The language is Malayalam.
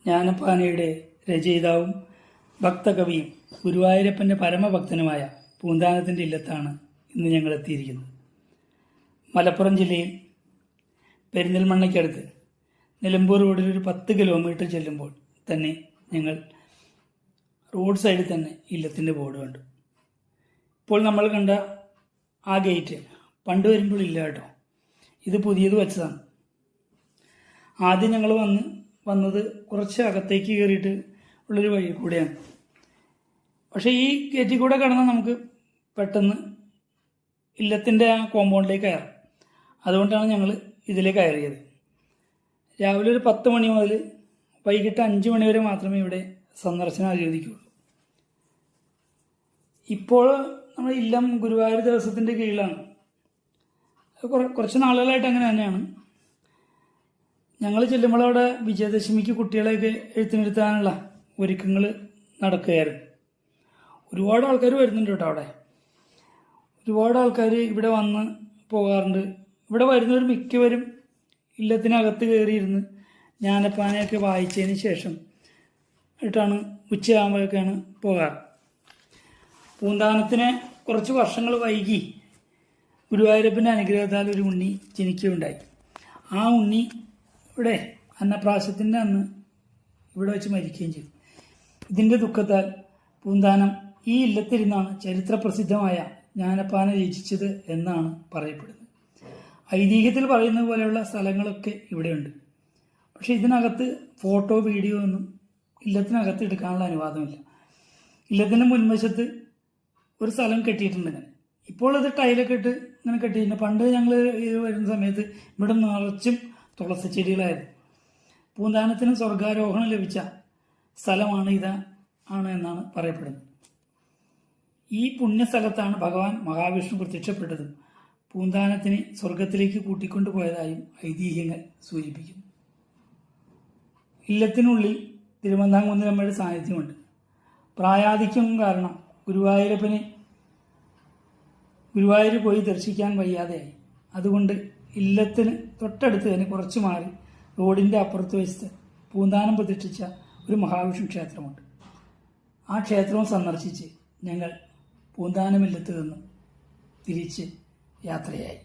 ജ്ഞാനപ്പാനയുടെ രചയിതാവും ഭക്തകവിയും ഗുരുവായൂരപ്പൻ്റെ പരമഭക്തനുമായ പൂന്താനത്തിൻ്റെ ഇല്ലത്താണ് ഇന്ന് ഞങ്ങൾ എത്തിയിരിക്കുന്നത്. മലപ്പുറം ജില്ലയിൽ പെരിന്തൽമണ്ണയ്ക്കടുത്ത് നിലമ്പൂർ റോഡിൽ ഒരു 10 കിലോമീറ്റർ ചെല്ലുമ്പോൾ തന്നെ ഞങ്ങൾ റോഡ് സൈഡിൽ തന്നെ ഇല്ലത്തിൻ്റെ ബോർഡ് കണ്ടു. ഇപ്പോൾ നമ്മൾ കണ്ട ആ ഗേറ്റ് പണ്ട് വരുമ്പോൾ ഇല്ല കേട്ടോ, ഇത് പുതിയത് വെച്ചതാണ്. ആദ്യം ഞങ്ങൾ വന്നത് കുറച്ച് അകത്തേക്ക് കയറിയിട്ട് ഉള്ളൊരു വഴി കൂടെയാണ്. പക്ഷേ ഈ ഗേറ്റിൽ കൂടെ കടന്നാൽ നമുക്ക് പെട്ടെന്ന് ഇല്ലത്തിൻ്റെ ആ കോമ്പൗണ്ടിലേക്ക് കയറാം. അതുകൊണ്ടാണ് ഞങ്ങൾ ഇതിലേക്ക് കയറിയത്. രാവിലെ ഒരു 10 മണി മുതൽ വൈകിട്ട് 5 മണി വരെ മാത്രമേ ഇവിടെ സന്ദർശനം അനുവദിക്കുകയുള്ളൂ. ഇപ്പോൾ നമ്മുടെ ഇല്ലം ഗുരുവായൂർ ദേവസ്വത്തിൻ്റെ കീഴിലാണ്. കുറച്ച് നാളുകളായിട്ട് അങ്ങനെ തന്നെയാണ്. ഞങ്ങൾ ചെല്ലുമ്പോൾ അവിടെ വിജയദശമിക്ക് കുട്ടികളെയൊക്കെ എഴുത്തിനിരുത്താനുള്ള ഒരുക്കങ്ങൾ നടക്കുകയായിരുന്നു. ഒരുപാട് ആൾക്കാർ വരുന്നുണ്ട് കേട്ടോ. അവിടെ ഒരുപാട് ആൾക്കാർ ഇവിടെ വന്ന് പോകാറുണ്ട്. ഇവിടെ വരുന്നവർ മിക്കവരും ഇല്ലത്തിനകത്ത് കയറിയിരുന്ന് ജ്ഞാനപ്പാനയൊക്കെ വായിച്ചതിന് ശേഷം ആയിട്ടാണ് ഉച്ചയാകുമ്പോഴൊക്കെയാണ് പോകാറ്. പൂന്താനത്തിന് കുറച്ച് വർഷങ്ങൾ വൈകി ഗുരുവായൂരപ്പൻ്റെ അനുഗ്രഹത്താൽ ഒരു ഉണ്ണി ജനിക്കുകയുണ്ടായി. ആ ഉണ്ണി ഇവിടെ അന്നപ്രാശത്തിൻ്റെ അന്ന് ഇവിടെ വെച്ച് മരിക്കുകയും ചെയ്തു. ഇതിൻ്റെ ദുഃഖത്താൽ പൂന്താനം ഈ ഇല്ലത്തിരുന്നാണ് ചരിത്രപ്രസിദ്ധമായ ജ്ഞാനപ്പാന രചിച്ചത് എന്നാണ് പറയപ്പെടുന്നത്. ഐതിഹ്യത്തിൽ പറയുന്ന പോലെയുള്ള സ്ഥലങ്ങളൊക്കെ ഇവിടെയുണ്ട്. പക്ഷേ ഇതിനകത്ത് ഫോട്ടോ വീഡിയോ ഒന്നും ഇല്ലത്തിനകത്ത് എടുക്കാനുള്ള അനുവാദമില്ല. ഇല്ലത്തിൻ്റെ മുൻവശത്ത് ഒരു സ്ഥലം കെട്ടിയിട്ടുണ്ട്. ഇങ്ങനെ ഇപ്പോൾ അത് ടൈലൊക്കെ ഇട്ട് ഇങ്ങനെ കെട്ടിയിട്ടുണ്ട്. പണ്ട് ഞങ്ങൾ ഇത് വരുന്ന സമയത്ത് ഇവിടെ നിറച്ചും തുളസി ചെടികളായിരുന്നു. പൂന്താനത്തിന് സ്വർഗാരോഹണം ലഭിച്ച സ്ഥലമാണ് ആണ് എന്നാണ് പറയപ്പെടുന്നത്. ഈ പുണ്യസ്ഥലത്താണ് ഭഗവാൻ മഹാവിഷ്ണു പ്രത്യക്ഷപ്പെട്ടതും പൂന്താനത്തിനെ സ്വർഗത്തിലേക്ക് കൂട്ടിക്കൊണ്ടുപോയതായും ഐതിഹ്യങ്ങൾ സൂചിപ്പിക്കുന്നു. ഇല്ലത്തിനുള്ളിൽ തിരുവന്താംകുന്നിലമ്മയുടെ സാന്നിധ്യമുണ്ട്. പ്രായാധിക്യം കാരണം ഗുരുവായൂർ പോയി ദർശിക്കാൻ വയ്യാതെയായി. അതുകൊണ്ട് ഇല്ലത്തിന് തൊട്ടടുത്ത് തന്നെ കുറച്ച് മാറി റോഡിൻ്റെ അപ്പുറത്ത് വശത്ത് പൂന്താനം പ്രതിഷ്ഠിച്ച ഒരു മഹാവിഷ്ണു ക്ഷേത്രമുണ്ട്. ആ ക്ഷേത്രവും സന്ദർശിച്ച് ഞങ്ങൾ പൂന്താനമില്ലത്ത് നിന്നും തിരിച്ച് യാത്രയായി.